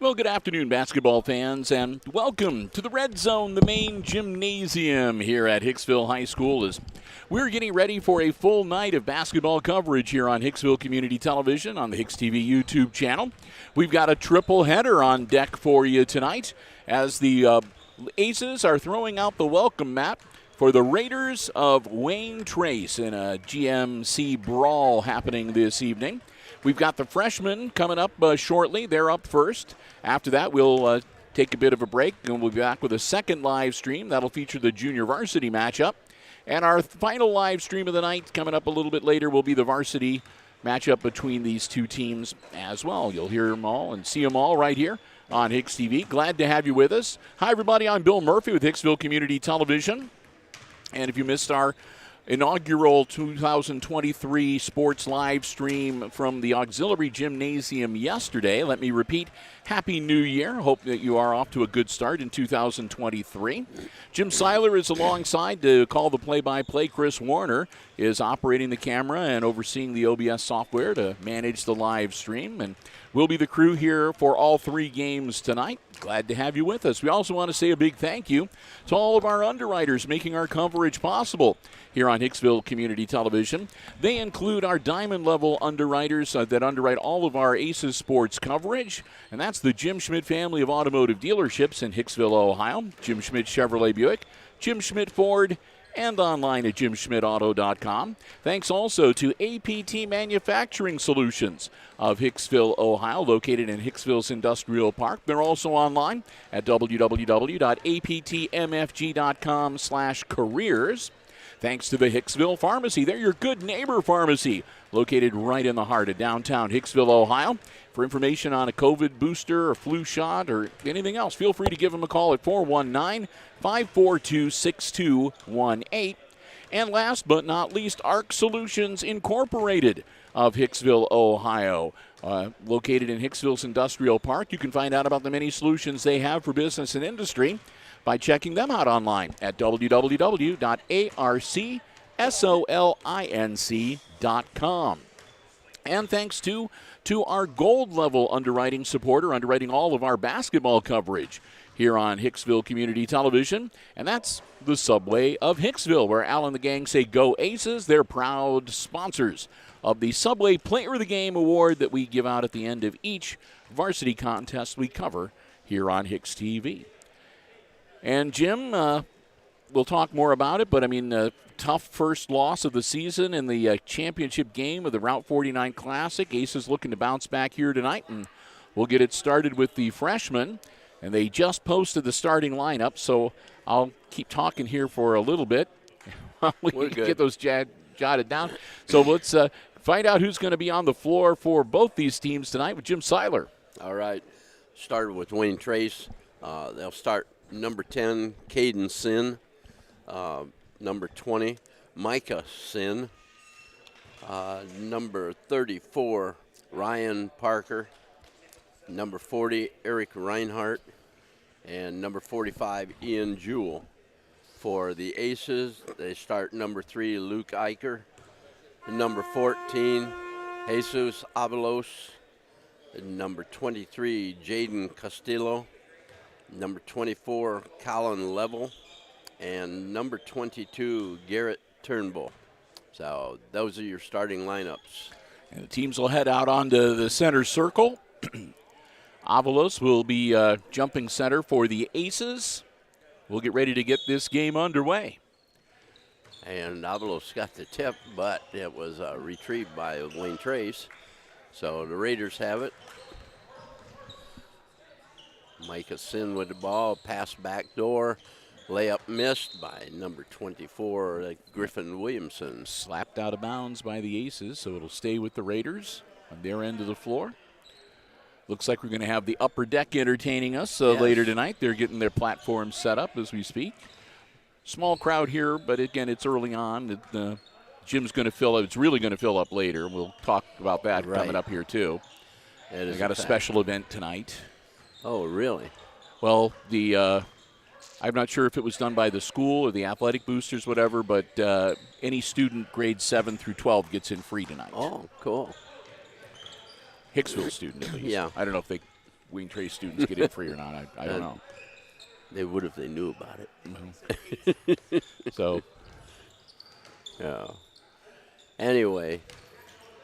Well, good afternoon, basketball fans, and welcome to the Red Zone, the main gymnasium here at Hicksville High School, as we're getting ready for a full night of basketball coverage here on Hicksville Community Television on the HIX-TV YouTube channel. We've got a triple header on deck for you tonight as the Aces are throwing out the welcome mat for the Raiders of Wayne Trace in a GMC brawl happening this evening. We've got the Freshmen coming up shortly. They're up first. After that, we'll take a bit of a break, and we'll be back with a second live stream. That'll feature the junior varsity matchup. And our final live stream of the night coming up a little bit later will be the varsity matchup between these two teams as well. You'll hear them all and see them all right here on HIX-TV. Glad to have you with us. Hi, everybody. I'm Bill Murphy with Hicksville Community Television. And if you missed our inaugural 2023 sports live stream from the auxiliary gymnasium yesterday, let me repeat, Happy New Year. Hope that you are off to a good start in 2023. Jim Seiler is alongside to call the play-by-play. Chris Warner is operating the camera and overseeing the OBS software to manage the live stream. And we'll be the crew here for all three games tonight. Glad to have you with us. We also want to say a big thank you to all of our underwriters making our coverage possible here on Hicksville Community Television. They include our diamond level underwriters that underwrite all of our Aces sports coverage, and that's the Jim Schmidt family of automotive dealerships in Hicksville, Ohio. Jim Schmidt Chevrolet Buick, Jim Schmidt Ford, and online at jimschmidtauto.com. Thanks also to APT Manufacturing Solutions of Hicksville, Ohio, located in Hicksville's Industrial Park. They're also online at www.aptmfg.com/careers. Thanks to the Hicksville Pharmacy. They're your good neighbor pharmacy, located right in the heart of downtown Hicksville, Ohio. For information on a COVID booster or flu shot or anything else, feel free to give them a call at 419-542-6218. And last but not least, ARC Solutions Incorporated of Hicksville, Ohio. Located in Hicksville's Industrial Park. You can find out about the many solutions they have for business and industry by checking them out online at www.arcsolinc.com. And thanks to our gold level underwriting supporter, underwriting all of our basketball coverage here on Hicksville Community Television, and that's the Subway of Hicksville, where Al and the gang say go Aces. They're proud sponsors of the Subway Player of the Game Award that we give out at the end of each varsity contest we cover here on HIX-TV. And Jim, we'll talk more about it, but I mean, tough first loss of the season in the championship game of the Route 49 Classic. Aces looking to bounce back here tonight, and we'll get it started with the Freshmen. And they just posted the starting lineup, so I'll keep talking here for a little bit. We can get those jotted down. So let's find out who's going to be on the floor for both these teams tonight with Jim Seiler. All right. Started with Wayne Trace. They'll start number 10, Caden Sin. Number 20, Micah Sin. Number 34, Ryan Parker. Number 40, Eric Reinhardt. And number 45, Ian Jewell. For the Aces, they start number 3, Luke Eicher. Number 14, Jesus Avalos. And number 23, Jaden Castillo. Number 24, Colin Level. And number 22, Garrett Turnbull. So those are your starting lineups. And the teams will head out onto the center circle. Avalos will be jumping center for the Aces. We'll get ready to get this game underway. And Avalos got the tip, but it was retrieved by Wayne Trace. So the Raiders have it. Micah Sin with the ball, pass back door. Layup missed by number 24, Griffin Williamson. Slapped out of bounds by the Aces, so it'll stay with the Raiders on their end of the floor. Looks like we're going to have the upper deck entertaining us later tonight. They're getting their platform set up as we speak. Small crowd here, but again, it's early on. Gym's going to fill up. It's really going to fill up later. We'll talk about that coming up here, too. They got a special event tonight. Oh, really? Well, I'm not sure if it was done by the school or the athletic boosters, whatever, but any student grades 7 through 12 gets in free tonight. Oh, cool. Hicksville student, at least. Yeah. I don't know if Wayne Trace students get in free or not. I don't know. They would if they knew about it. So, yeah. Anyway,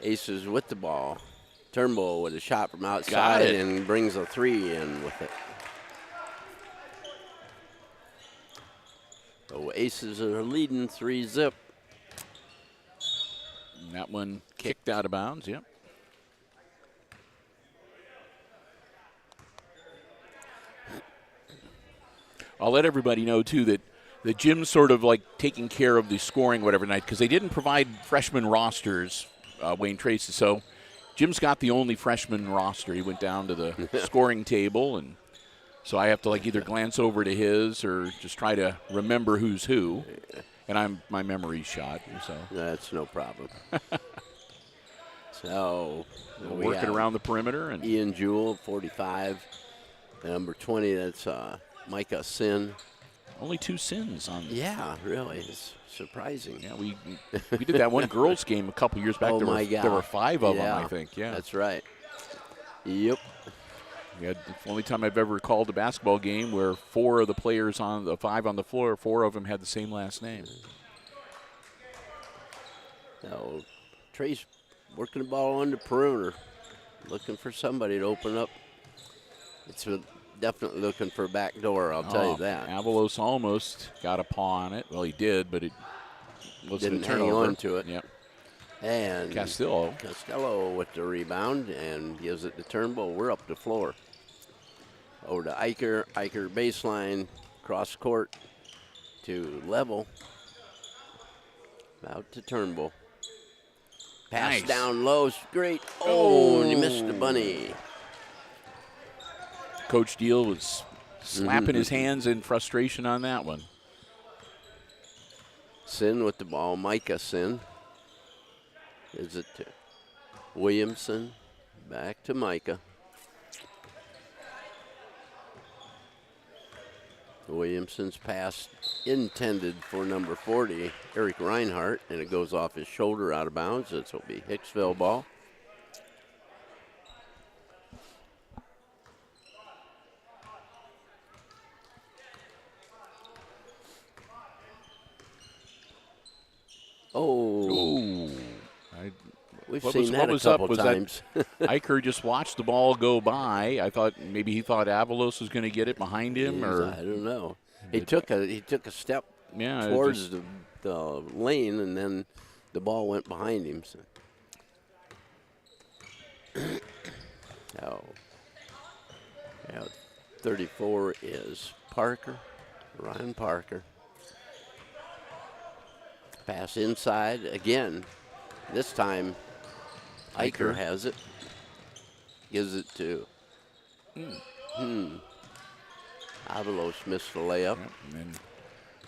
Aces with the ball. Turnbull with a shot from outside and brings a 3 in with it. So Aces are leading 3-0. And that one kicked out of bounds, yep. I'll let everybody know, too, that Jim's sort of like taking care of the scoring whatever night because they didn't provide freshman rosters, Wayne Tracy. So Jim's got the only freshman roster. He went down to the scoring table, and so I have to like either glance over to his or just try to remember who's who. And my memory's shot, so that's no problem. So working around the perimeter, and Ian Jewell, 45. Number 20, that's Micah Sin. Only 2 sins on. Yeah, really, it's surprising. Yeah, we did that one girls game a couple years back. Oh, there were 5 of them, I think. Yeah, that's right. Yep. It's the only time I've ever recalled a basketball game where 4 of the players on the 5 on the floor, 4 of them had the same last name. Now, Trace working the ball on the perimeter, looking for somebody to open up. It's definitely looking for a back door, I'll tell you that. Avalos almost got a paw on it. Well, he did, but it wasn't a turnover. Hang on to it. Yep. And Costello with the rebound and gives it to Turnbull. We're up the floor. Over to Eicher. Eicher baseline, cross court to level. Out to Turnbull. Pass down low. Great. Oh, and he missed the bunny. Coach Deal was slapping his hands in frustration on that one. Sin with the ball. Micah Sin. Is it to Williamson? Back to Micah. Williamson's pass intended for number 40, Eric Reinhardt, and it goes off his shoulder out of bounds. This will be Hicksville ball. Oh. We've seen that a couple times. Eicher just watched the ball go by. I thought maybe he thought Avalos was going to get it behind him, or I don't know. He took a step towards the lane, and then the ball went behind him. So. Now, 34 is Parker, Ryan Parker. Pass inside again. This time, Eicher has it. Gives it to Avalos missed the layup. Yep, and then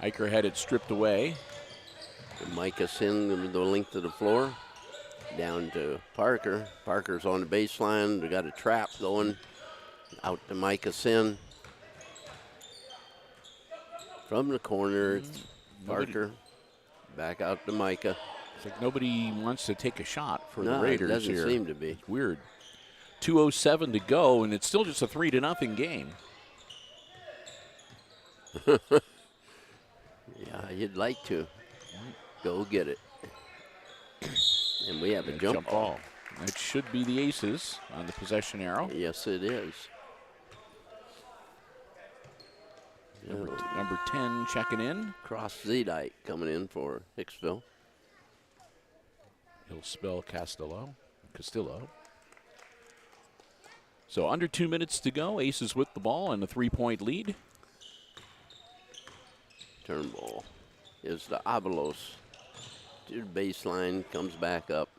Eicher had it stripped away. And Micah Sin the length of the floor. Down to Parker. Parker's on the baseline. We got a trap going. Out to Micah Sin. From the corner, Parker. Back out to Micah. It's like nobody wants to take a shot for the No, Raiders it doesn't here. seem to be. It's weird. 2:07 to go, and it's still just a 3-0 game. Yeah, you'd like to. Go get it. And we have a jump ball. It should be the Aces on the possession arrow. Yes, it is. Number 10 checking in. Cross Zedike coming in for Hicksville. He'll spell Castillo. So under 2 minutes to go. Aces with the ball and a 3-point lead. Turnbull is the Avalos. To the baseline, comes back up.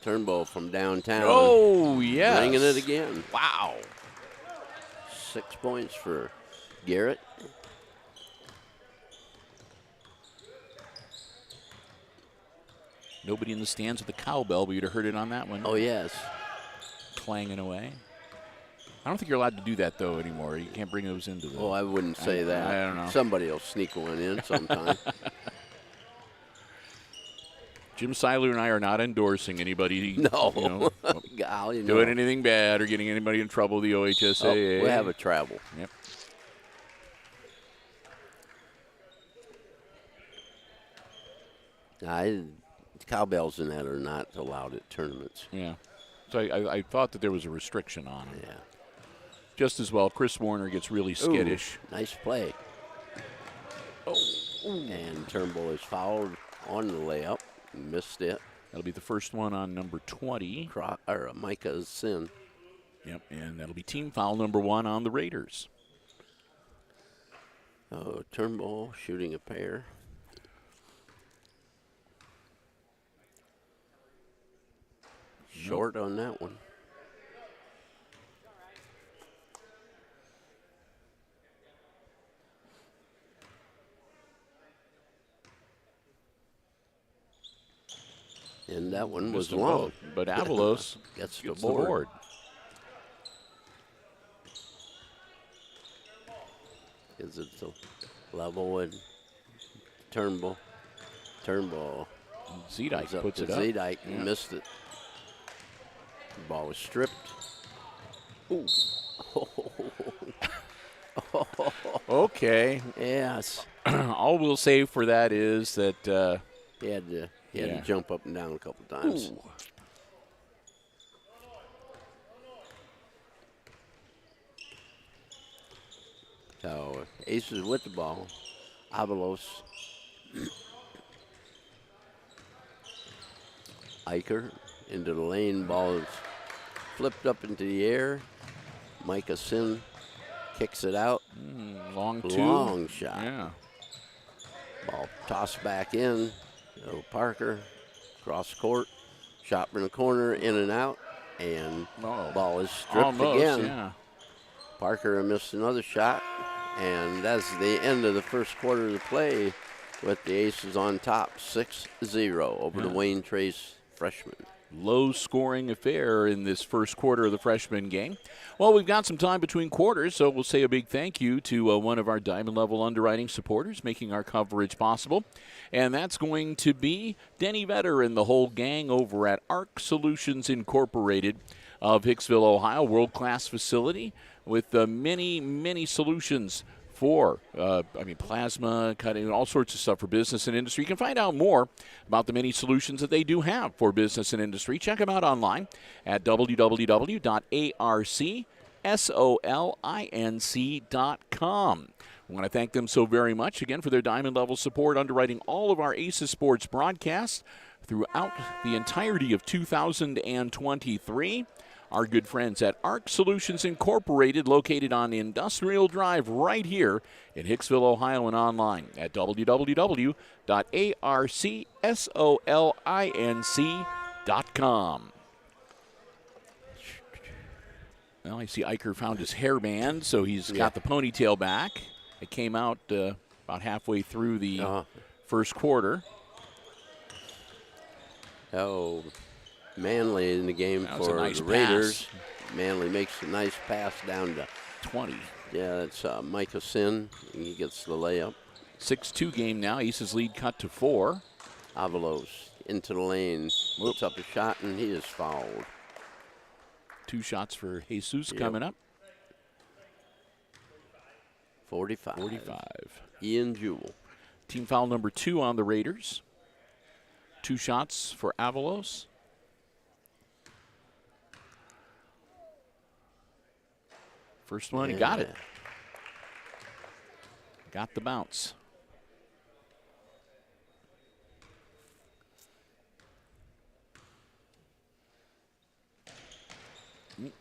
Turnbull from downtown. Oh, yes. Bringing it again. Wow. 6 points for Garrett. Nobody in the stands with the cowbell, but you'd have heard it on that one. Oh, yes. Clanging away. I don't think you're allowed to do that, though, anymore. You can't bring those into the... Oh, I wouldn't say that. I don't know. Somebody will sneak one in sometime. Jim Seiler and I are not endorsing anybody No. Golly, doing no. anything bad or getting anybody in trouble with the OHSAA. Oh, we have a travel. Yep. Cowbells and that are not allowed at tournaments. Yeah. So I thought that there was a restriction on them. Yeah. Just as well, Chris Warner gets really skittish. Ooh, nice play. Oh. And Turnbull is fouled on the layup. Missed it. That'll be the first one on number 20. Micah's sin. Yep, and that'll be team foul number 1 on the Raiders. Oh, Turnbull shooting a pair. Short on that one. And that one was long. But Avalos gets the the board. board. Is it the level and Turnbull? Zedike puts it up. Zedike missed it. The ball was stripped. Ooh. Okay. Yes. All we'll say for that is that He had to jump up and down a couple times. Ooh. So Aces with the ball. Avalos. Eicher into the lane. Ball is flipped up into the air. Micah Sin kicks it out. Long two. Long shot. Yeah. Ball tossed back in. Oh, Parker cross court. Shot from the corner, in and out. And ball is stripped Almost, again. Yeah. Parker missed another shot. And that's the end of the first quarter of the play with the Aces on top 6-0 over the Wayne Trace Freshmen. Low scoring affair in this first quarter of the freshman game. Well, we've got some time between quarters, so we'll say a big thank you to one of our Diamond Level underwriting supporters making our coverage possible. And that's going to be Denny Vetter and the whole gang over at ARC Solutions Incorporated of Hicksville, Ohio. World-class facility with many, many solutions for, plasma, cutting, all sorts of stuff for business and industry. You can find out more about the many solutions that they do have for business and industry. Check them out online at www.arcsolinc.com. I want to thank them so very much, again, for their diamond level support, underwriting all of our Aces Sports broadcasts throughout the entirety of 2023. Our good friends at ARC Solutions Incorporated, located on Industrial Drive right here in Hicksville, Ohio, and online at www.arcsolinc.com. Well, I see Eicher found his hairband, so he's got the ponytail back. It came out about halfway through the first quarter. Oh, Manley in the game for the Raiders. Manley makes a nice pass down to 20. Yeah, that's Micah Sin. He gets the layup. 6-2 game now. Aces lead cut to 4. Avalos into the lane. Puts up a shot, and he is fouled. 2 shots for Jesus coming up. 45. Ian Jewell. Team foul number 2 on the Raiders. 2 shots for Avalos. First one, he got it. Got the bounce.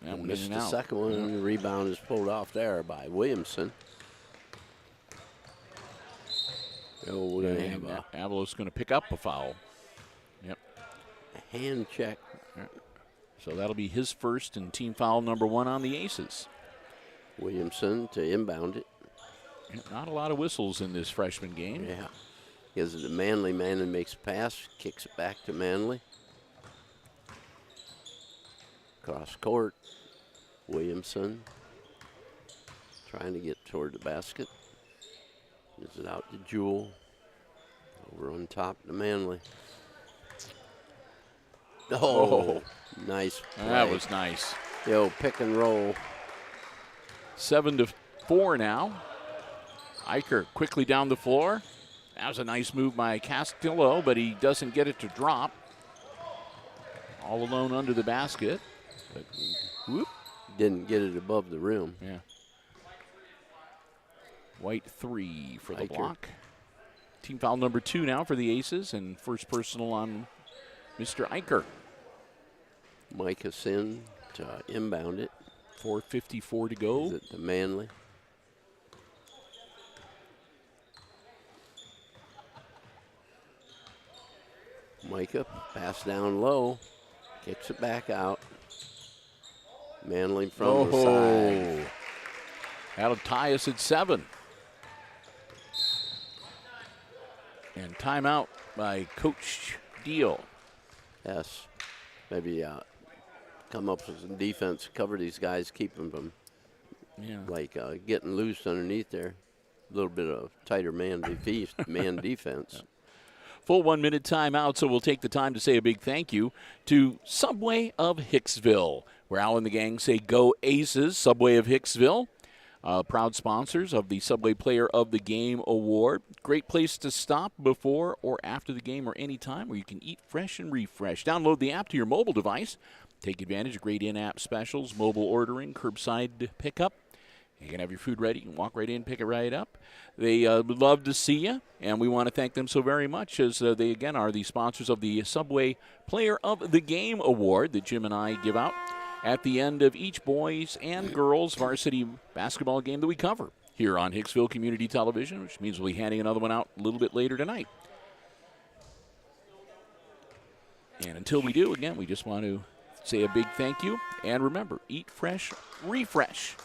Missed the second one, and the rebound is pulled off there by Williamson. Oh, we're going to have Avalos going to pick up a foul. Yep. A hand check. So that'll be his first and team foul number 1 on the Aces. Williamson to inbound it. Not a lot of whistles in this freshman game. Yeah. Gives it to Manley. Manley makes a pass, kicks it back to Manley. Cross court. Williamson trying to get toward the basket. Gives it out to Jewell. Over on top to Manley. Oh, nice play. That was nice. Yo, pick and roll. 7-4 now. Eicher quickly down the floor. That was a nice move by Castillo, but he doesn't get it to drop. All alone under the basket. But, whoop. Didn't get it above the rim. Yeah. White 3 for the Eicher. block. Team foul number 2 now for the Aces, and first personal on Mr. Eicher. Micah Sin to inbound it. 4:54 to go. Is it to Manley? Micah, pass down low, kicks it back out. Manley from the side. That'll tie us at 7. And timeout by Coach Deal. Yes, maybe come up with some defense, cover these guys, keep them from getting loose underneath there. A little bit of tighter man defense. Full 1 minute timeout, so we'll take the time to say a big thank you to Subway of Hicksville, where Al and the gang say go Aces. Subway of Hicksville, proud sponsors of the Subway Player of the Game Award. Great place to stop before or after the game or any time where you can eat fresh and refresh. Download the app to your mobile device. Take advantage of great in-app specials, mobile ordering, curbside pickup. You can have your food ready. You can walk right in, pick it right up. They would love to see you, and we want to thank them so very much as they, again, are the sponsors of the Subway Player of the Game Award that Jim and I give out at the end of each boys and girls varsity basketball game that we cover here on Hicksville Community Television, which means we'll be handing another one out a little bit later tonight. And until we do, again, we just want to say a big thank you. And remember, eat fresh, refresh.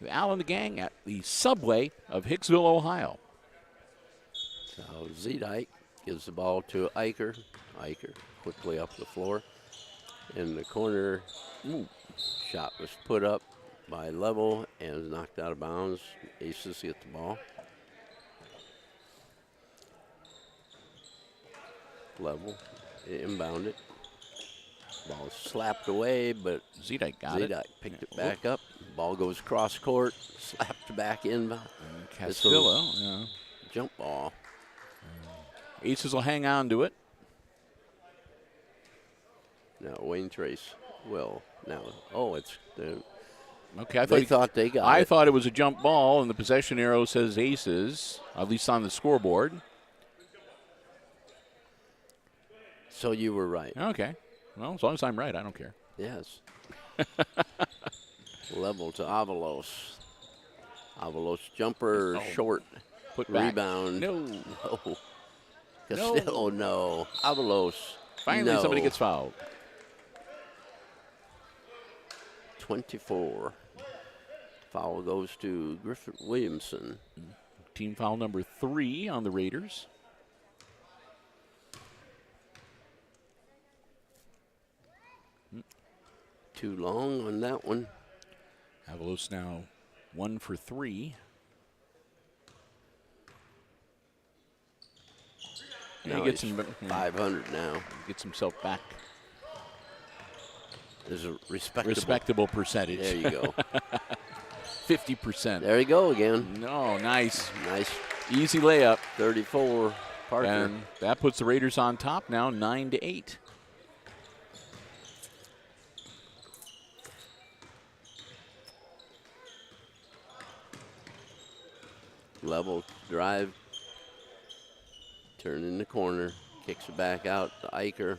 With Al and the gang at the Subway of Hicksville, Ohio. So Zedike gives the ball to Eicher. Eicher quickly up the floor. In the corner, shot was put up by Level and was knocked out of bounds. Aces get the ball. Level, inbound it. Ball slapped away, but Zedike got it. Zedike picked it back up. Ball goes cross court, slapped back in. Castillo, jump ball. Aces will hang on to it. Now Wayne Trace will. Now, it's Okay, they thought they got it. I thought it was a jump ball, and the possession arrow says Aces, at least on the scoreboard. So you were right. Okay. Well, as long as I'm right, I don't care. Yes. Level to Avalos. Avalos jumper short. Put back. Rebound. No. No. Castillo, no. Avalos. Finally, no. somebody gets fouled. 24. Foul goes to Griffith Williamson. Team foul number 3 on the Raiders. Too long on that one. Avalos now 1 for 3. Now he gets he's him 500 now. Gets himself back. There's a respectable percentage. There you go. 50%. There you go again. No, nice. Nice. Easy layup. 34, Parker. And that puts the Raiders on top now, 9-8. Level drive. Turn in the corner. Kicks it back out to Eicher.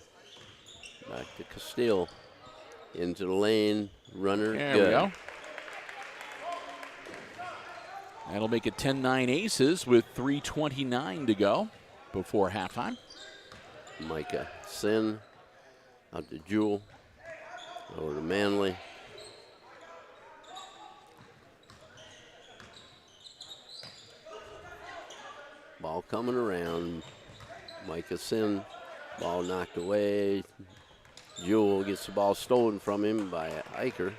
Back to Castile. Into the lane. Runner. There good. we go. That'll make it 10-9 Aces with 3:29 to go before halftime. Micah Sin. Out to Jewell. Over to Manley. Ball coming around. Micah Sin. Ball knocked away. Jewell gets the ball stolen from him by Eicher.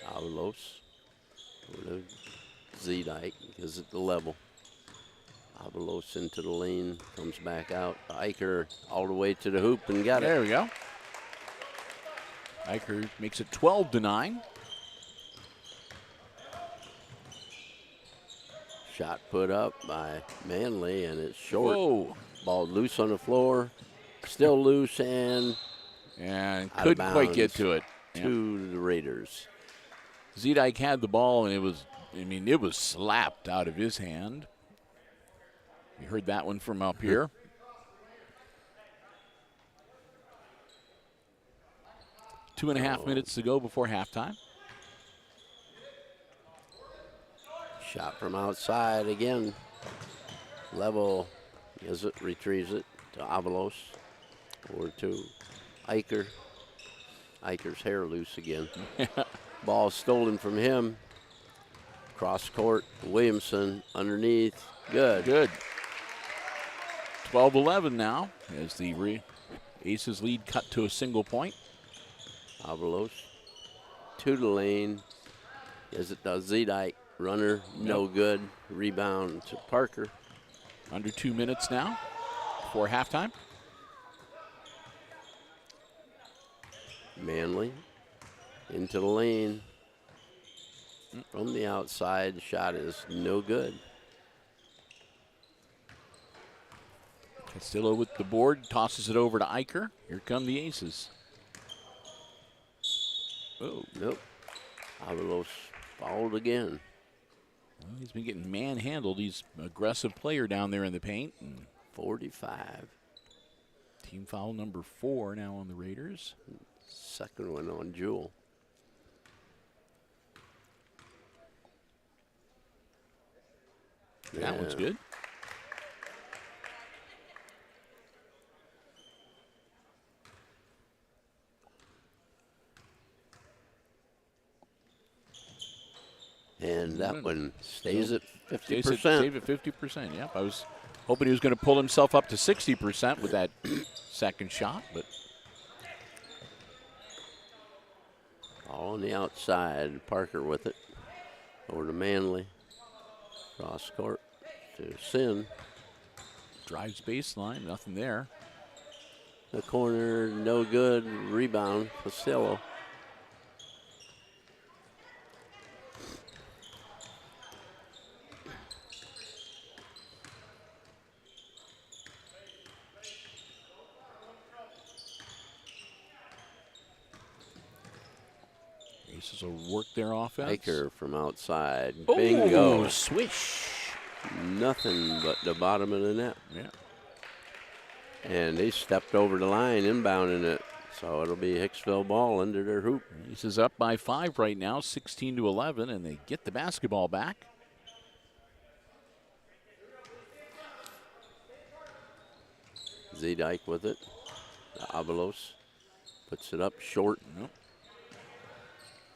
Avalos. Z-Dyke is at the level. Avalos into the lane, comes back out. Eicher all the way to the hoop and got it. There we go. Eicher makes it 12-9. Shot put up by Manley, and it's short. Whoa. Ball loose on the floor, still loose, and couldn't quite get to it. To the Raiders. Z-Dyke had the ball, and it was slapped out of his hand. You heard that one from up here. Two and a half minutes to go before halftime. Shot from outside again. Level as it retrieves it to Avalos or to Eicher. Eicher's hair loose again. Ball stolen from him. Cross court. Williamson underneath. Good. 12-11 now as the Aces lead cut to a single point. Avalos to the lane as it does. Z-Dyke. Runner, no good. Rebound to Parker. Under 2 minutes now before halftime. Manley into the lane. From the outside, the shot is no good. Castillo with the board, tosses it over to Eicher. Here come the Aces. Oh. Nope. Avalos fouled again. Well, he's been getting manhandled. He's an aggressive player down there in the paint. 45. Team foul number 4 now on the Raiders. Second one on Jewell. That one's good. And that one stays at 50%. Stays at 50%, yep. I was hoping he was going to pull himself up to 60% with that second shot, but. All on the outside. Parker with it. Over to Manley. Cross court to Sin. Drives baseline, nothing there. The corner, no good. Rebound, Castillo. Aces will work their offense. Eicher from outside. Oh, bingo. Swish. Nothing but the bottom of the net. Yeah. And they stepped over the line, inbounding it. So it'll be Hicksville ball under their hoop. Aces up by 5 right now, 16-11, and they get the basketball back. Z-Dyke with it. Avalos puts it up short. Nope.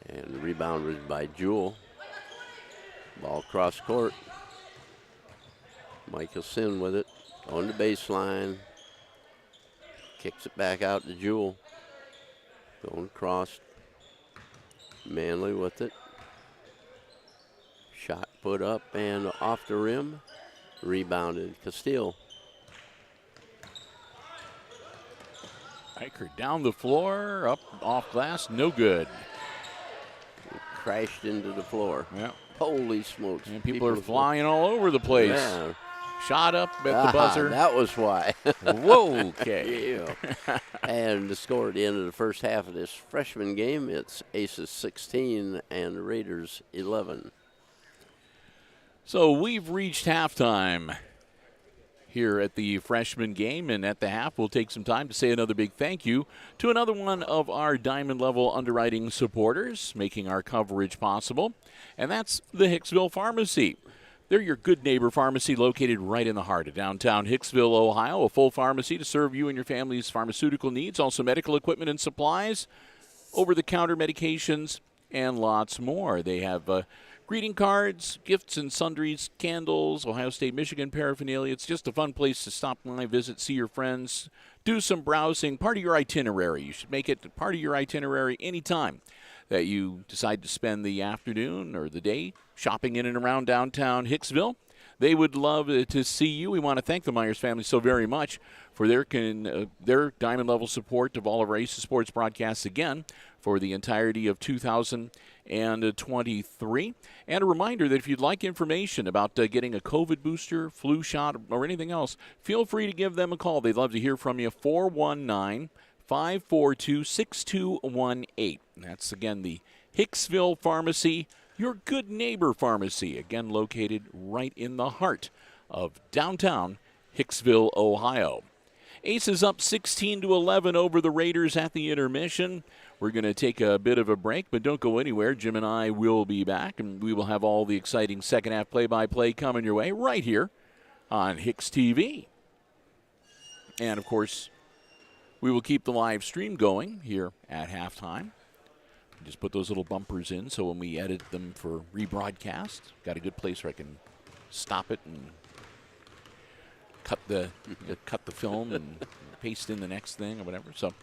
And the rebound was by Jewell. Ball cross court. Michael Sin with it on the baseline. Kicks it back out to Jewell. Going across. Manley with it. Shot put up and off the rim. Rebounded Castile. Eicher down the floor, up off glass, no good. Crashed into the floor. Yeah. Holy smokes. And people are flying all over the place. Yeah. Shot up at the buzzer. That was why. Whoa, okay. Yeah. And the score at the end of the first half of this freshman game, it's Aces 16 and the Raiders 11. So we've reached halftime here at the freshman game, and at the half we'll take some time to say another big thank you to another one of our diamond level underwriting supporters making our coverage possible, and that's the Hicksville Pharmacy. They're your good neighbor pharmacy located right in the heart of downtown Hicksville, Ohio, a full pharmacy to serve you and your family's pharmaceutical needs, also medical equipment and supplies, over-the-counter medications, and lots more. They have greeting cards, gifts and sundries, candles, Ohio State, Michigan paraphernalia. It's just a fun place to stop by, visit, see your friends, do some browsing, part of your itinerary. You should make it part of your itinerary anytime. that you decide to spend the afternoon or the day shopping in and around downtown Hicksville. They would love to see you. We want to thank the Myers family so very much for their diamond level support of all of our Aces Sports broadcasts again for the entirety of 2023. And a reminder that if you'd like information about getting a COVID booster, flu shot, or anything else, feel free to give them a call. They'd love to hear from you. 419-542-6218. That's, again, the Hicksville Pharmacy, your good neighbor pharmacy, again located right in the heart of downtown Hicksville, Ohio. Aces up 16-11 over the Raiders at the intermission. We're going to take a bit of a break, but don't go anywhere. Jim and I will be back, and we will have all the exciting second-half play-by-play coming your way right here on HIX-TV. And, of course, we will keep the live stream going here at halftime. Just put those little bumpers in so when we edit them for rebroadcast, got a good place where I can stop it and cut the film and paste in the next thing or whatever. So,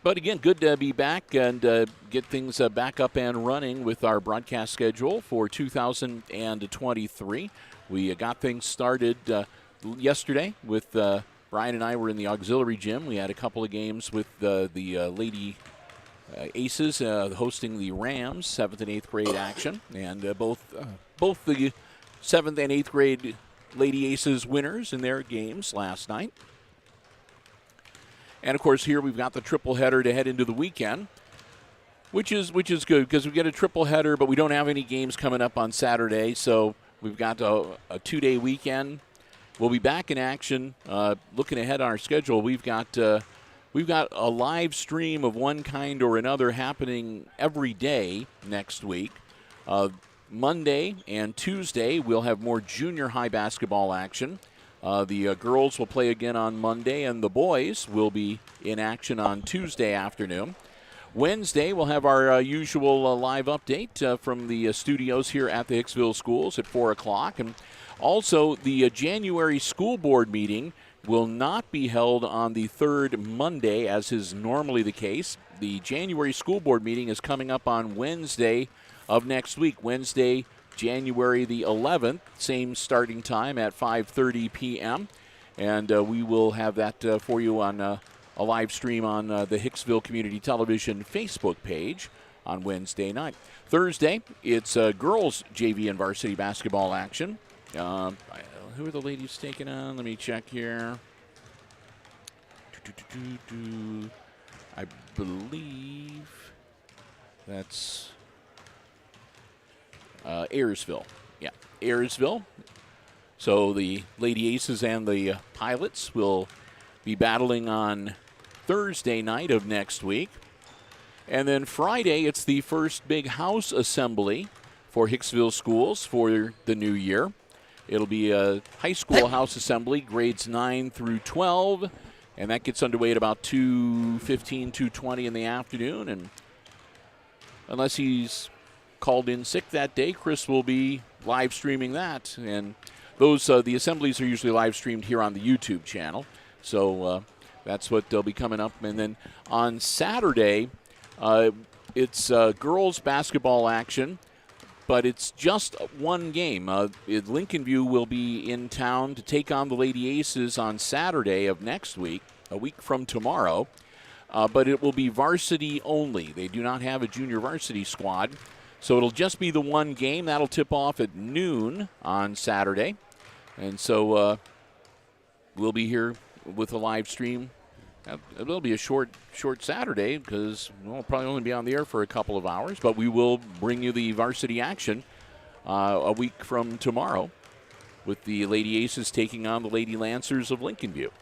but again, good to be back and get things back up and running with our broadcast schedule for 2023. We got things started yesterday with Brian and I were in the auxiliary gym. We had a couple of games with the Lady Aces hosting the Rams 7th and 8th grade action, and both the 7th and 8th grade Lady Aces winners in their games last night. And of course, here we've got the triple header to head into the weekend, which is good because we get a triple header, but we don't have any games coming up on Saturday, so we've got a 2-day weekend. We'll be back in action. Looking ahead on our schedule, we've got a live stream of one kind or another happening every day next week. Monday and Tuesday, we'll have more junior high basketball action. The girls will play again on Monday, and the boys will be in action on Tuesday afternoon. Wednesday, we'll have our usual live update from the studios here at the Hicksville schools at 4 o'clock. And also, the January school board meeting will not be held on the third Monday, as is normally the case. The January school board meeting is coming up on Wednesday of next week, Wednesday, January the 11th, same starting time at 5:30 p.m. And we will have that for you on a live stream on the Hicksville Community Television Facebook page on Wednesday night. Thursday, it's girls JV and varsity basketball action. Who are the ladies taking on? Let me check here. I believe that's Ayersville. Yeah, Ayersville. So the Lady Aces and the Pilots will be battling on Thursday night of next week. And then Friday, it's the first big house assembly for Hicksville schools for the new year. It'll be a high school house assembly, grades 9 through 12, and that gets underway at about 2:15, 2:20 in the afternoon. And unless he's called in sick that day, Chris will be live streaming that. And those the assemblies are usually live streamed here on the YouTube channel. So that's what they'll be coming up. And then on Saturday, it's girls basketball action. But it's just one game. Lincoln View will be in town to take on the Lady Aces on Saturday of next week, a week from tomorrow. But it will be varsity only. They do not have a junior varsity squad. So it'll just be the one game. That'll tip off at noon on Saturday. And so we'll be here with a live stream. It'll be a short Saturday because we'll probably only be on the air for a couple of hours, but we will bring you the varsity action a week from tomorrow with the Lady Aces taking on the Lady Lancers of Lincoln View.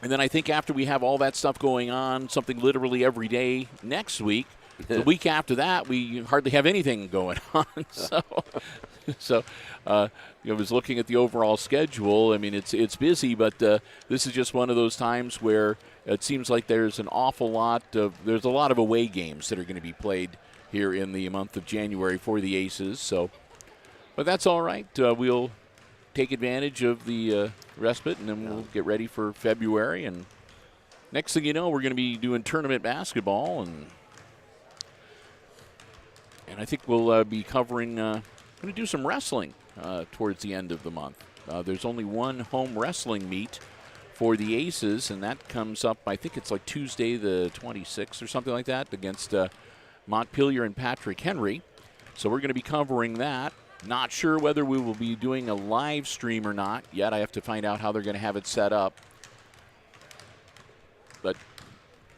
And then I think after we have all that stuff going on, something literally every day next week, the week after that, we hardly have anything going on. So I was looking at the overall schedule. I mean, it's busy, but this is just one of those times where it seems like there's a lot of away games that are going to be played here in the month of January for the Aces. So, but that's all right. We'll take advantage of the respite, and then we'll get ready for February and next thing you know, we're going to be doing tournament basketball, and I think we'll be covering, going to do some wrestling towards the end of the month. There's only one home wrestling meet for the Aces, and that comes up, I think it's like Tuesday the 26th or something like that, against Montpelier and Patrick Henry. So we're going to be covering that. Not sure whether we will be doing a live stream or not yet. I have to find out how they're going to have it set up. But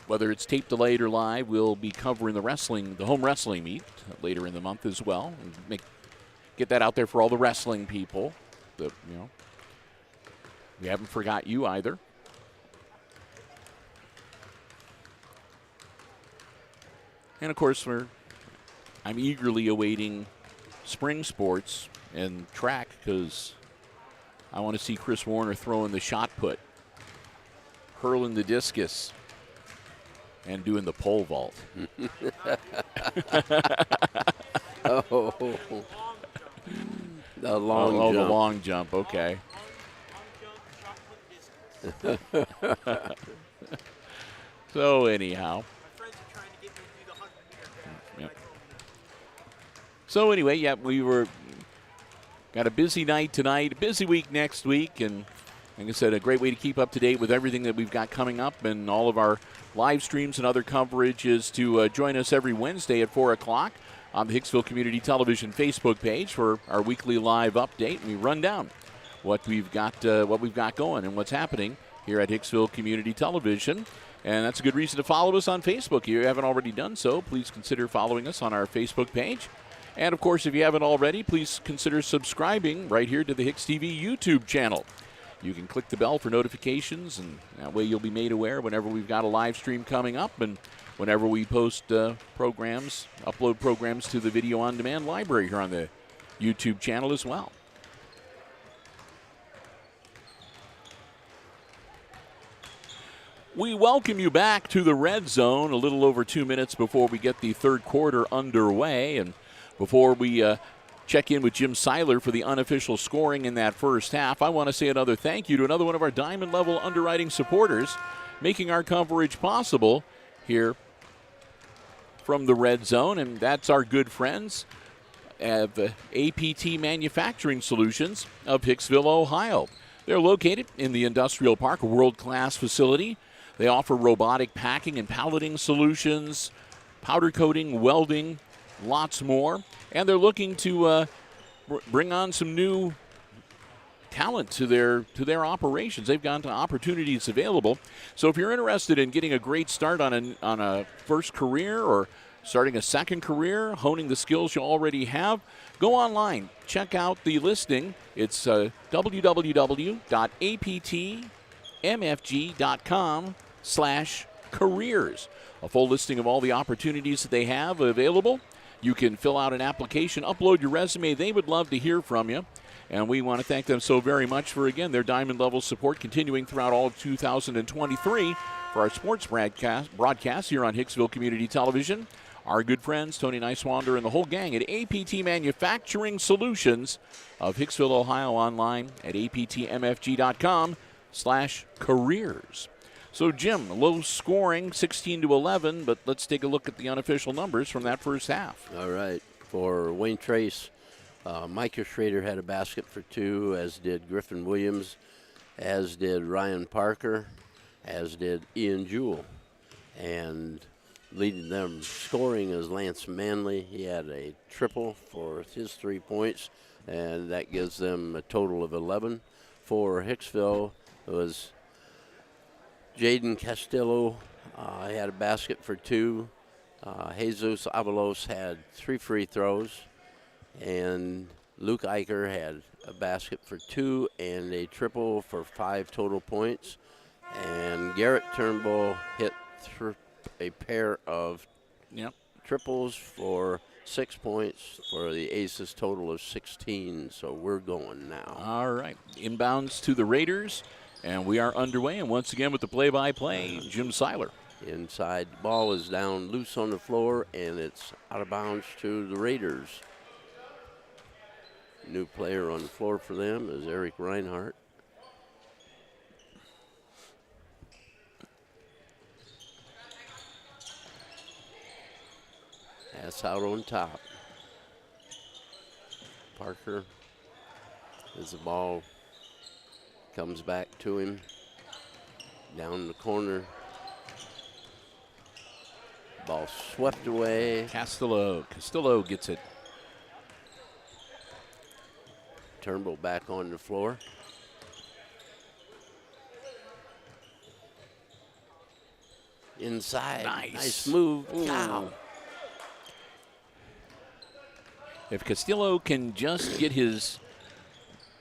whether it's tape delayed or live, we'll be covering the home wrestling meet later in the month as well. And get that out there for all the wrestling people. We haven't forgot you either. And of course, I'm eagerly awaiting spring sports and track because I want to see Chris Warner throwing the shot put, hurling the discus, and doing the pole vault. Oh, the long jump. The long jump, okay. So anyhow. Yep. So anyway, yeah, got a busy night tonight, a busy week next week, and like I said, a great way to keep up to date with everything that we've got coming up, and all of our live streams and other coverage is to join us every Wednesday at 4 o'clock on the Hicksville Community Television Facebook page for our weekly live update, and we run down what we've got going and what's happening here at Hicksville Community Television. And that's a good reason to follow us on Facebook. If you haven't already done so, please consider following us on our Facebook page. And, of course, if you haven't already, please consider subscribing right here to the HIX-TV YouTube channel. You can click the bell for notifications, and that way you'll be made aware whenever we've got a live stream coming up and whenever we post programs, upload programs to the Video On Demand library here on the YouTube channel as well. We welcome you back to the Red Zone a little over 2 minutes before we get the third quarter underway. And before we check in with Jim Seiler for the unofficial scoring in that first half, I want to say another thank you to another one of our Diamond Level underwriting supporters making our coverage possible here from the Red Zone, and that's our good friends at APT Manufacturing Solutions of Hicksville, Ohio. They're located in the Industrial Park, a world-class facility. They offer robotic packing and palleting solutions, powder coating, welding, lots more. And they're looking to bring on some new talent to their operations. They've got opportunities available. So if you're interested in getting a great start on a first career or starting a second career, honing the skills you already have, go online. Check out the listing. It's www.aptmfg.com/careers. A full listing of all the opportunities that they have available. You can fill out an application, upload your resume. They would love to hear from you. And we want to thank them so very much for, again, their diamond level support continuing throughout all of 2023 for our sports broadcast here on Hicksville Community Television. Our good friends, Tony Nicewander and the whole gang at APT Manufacturing Solutions of Hicksville, Ohio, online at aptmfg.com/careers. So, Jim, low scoring, 16-11, but let's take a look at the unofficial numbers from that first half. All right. For Wayne Trace, Micah Schrader had a basket for 2, as did Griffin Williams, as did Ryan Parker, as did Ian Jewell. And leading them scoring is Lance Manley. He had a triple for his 3 points, and that gives them a total of 11. For Hicksville, it was Jaden Castillo. He had a basket for 2. Jesus Avalos had 3 free throws. And Luke Eicher had a basket for 2 and a triple for 5 total points. And Garrett Turnbull hit a pair of triples for 6 points for the Aces total of 16. So we're going now. All right. Inbounds to the Raiders. And we are underway. And once again with the play-by-play, Jim Seiler. Inside, the ball is down loose on the floor, and it's out of bounds to the Raiders. New player on the floor for them is Eric Reinhardt. gets out on top. Parker, as the ball comes back to him, down the corner. Ball swept away. Castillo gets it. Turnbull back on the floor. Inside. Nice move. Wow. If Castillo can just get his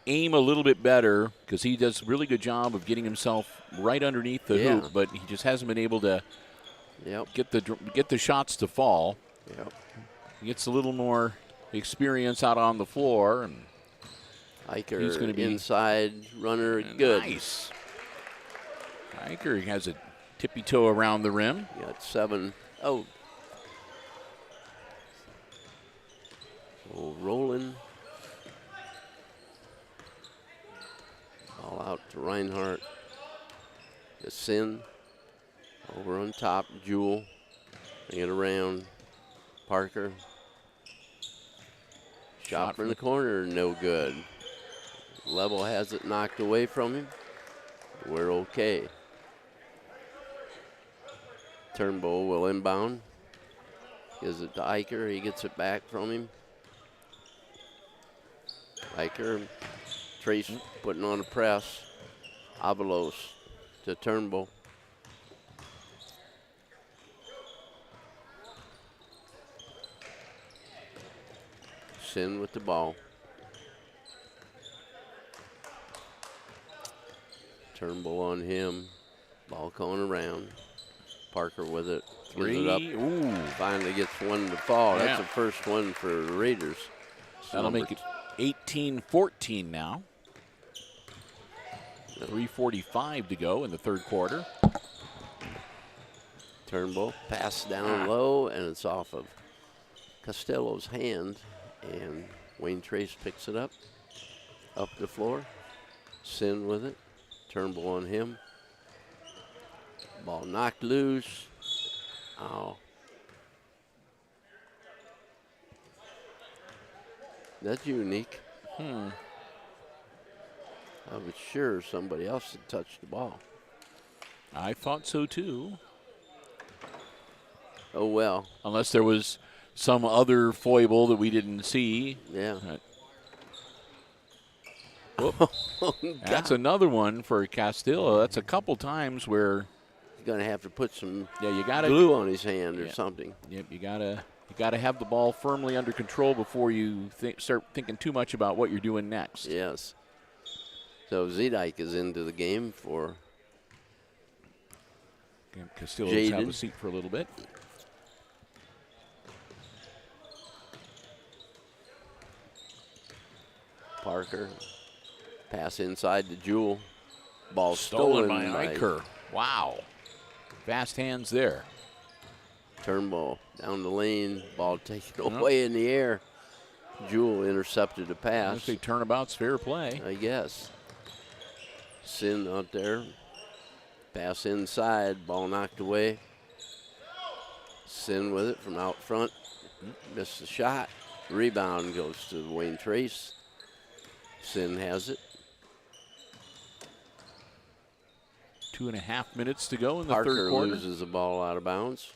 aim a little bit better, because he does a really good job of getting himself right underneath the hoop, but he just hasn't been able to get the shots to fall. He gets a little more experience out on the floor, and Eicher, he's going to be inside runner, good. Nice. Eicher has a tippy toe around the rim. He got 7. Oh, rolling. Ball out to Reinhardt. The Sin. Over on top, Jewell. Bring it around. Parker. Shot from the corner, no good. Level has it knocked away from him. We're okay. Turnbull will inbound. Gives it to Eicher. He gets it back from him. Eicher. Trace putting on a press. Avalos to Turnbull. Sin with the ball. Turnbull on him. Ball going around. Parker with it. Gives it up. Ooh. Finally gets one to fall. That's the first one for the Raiders. That'll make it 18-14 now. 3:45 to go in the third quarter. Turnbull pass down low, and it's off of Costello's hand, and Wayne Trace picks it up the floor. Sin with it. Turnbull on him. Ball knocked loose. Oh. That's unique. I was sure somebody else had touched the ball. I thought so too. Oh, well. Unless there was some other foible that we didn't see. Yeah. That's another one for Castillo. That's a couple times where he's going to have to put some you gotta, glue on his hand or something. Yep, you gotta have the ball firmly under control before you start thinking too much about what you're doing next. Yes. So Zedike is into the game for Castillo Jaden. have a seat for a little bit. Parker. Pass inside to Jewell. Ball stolen by Eicher. Wow. Fast hands there. Turnbull down the lane. Ball taken away in the air. Jewell intercepted a pass. I say turnabout's fair play. I guess. Sin out there. Pass inside. Ball knocked away. Sin with it from out front. Missed the shot. Rebound goes to Wayne Trace. Sin has it. 2.5 minutes to go in the Parker third quarter. loses the ball out of bounds.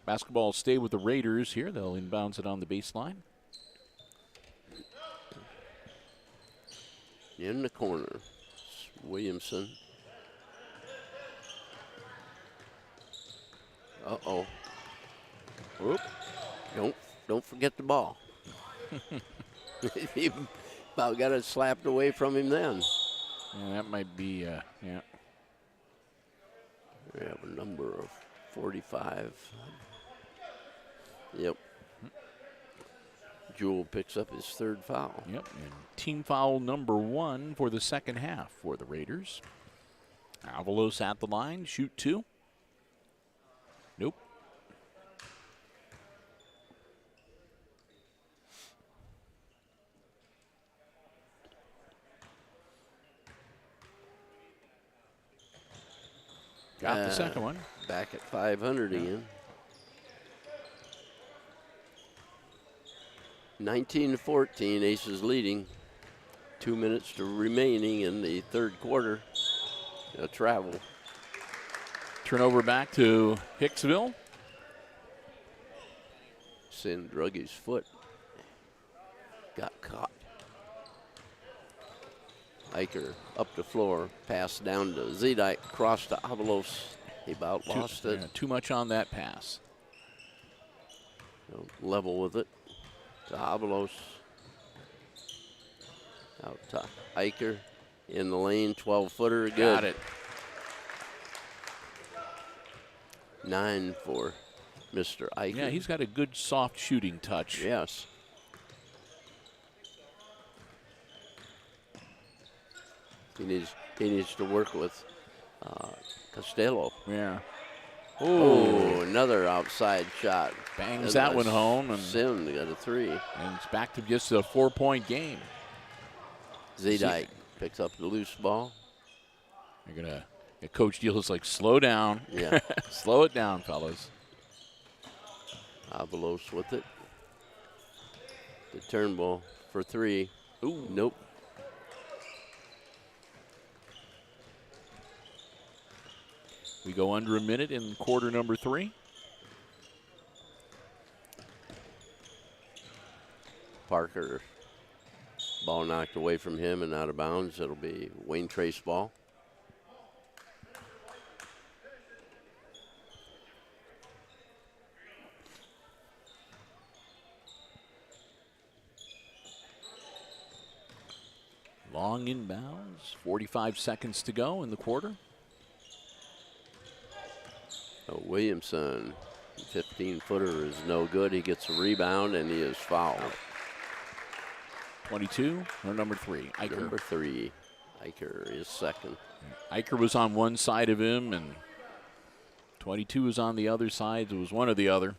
Basketball stay with the Raiders here. They'll inbounds it on the baseline. In the corner, Williamson. Uh-oh. Whoop. Don't forget the ball. He about got it slapped away from him then. Yeah, that might be, yeah. We have a number of 45. Yep. Jewell picks up his third foul. Yep, and team foul number 1 for the second half for the Raiders. Avalos at the line, shoot 2. Nope. Got the second one. Back at 500 again. 19-14, Aces leading. 2 minutes remaining in the third quarter. A travel. Turnover back to Hicksville. Sin drug his foot. Got caught. Eicher up the floor. Pass down to Zedike. Cross to Avalos. He about lost it. Yeah, too much on that pass. Level with it. To Avalos. Out to Eicher. In the lane. 12-footer. Good. Got it. 9 for Mr. Eicher. Yeah, he's got a good soft shooting touch. Yes. He needs to work with Costello. Yeah. Oh, another outside shot. Bangs that one home. And Sim got a 3. And it's back to just a 4-point game. Zedike picks up the loose ball. They're going to, Coach Deal is like, slow down. Yeah. Slow it down, fellas. Avalos with it. The Turnbull for 3. Ooh. Nope. We go under a minute in quarter number 3. Parker. Ball knocked away from him and out of bounds. It'll be Wayne Trace ball. Long inbounds. 45 seconds to go in the quarter. Williamson, 15-footer is no good. He gets a rebound and he is fouled. 22 or number 3? Eicher. Number 3. Eicher is second. Eicher was on one side of him and 22 was on the other side. It was one or the other.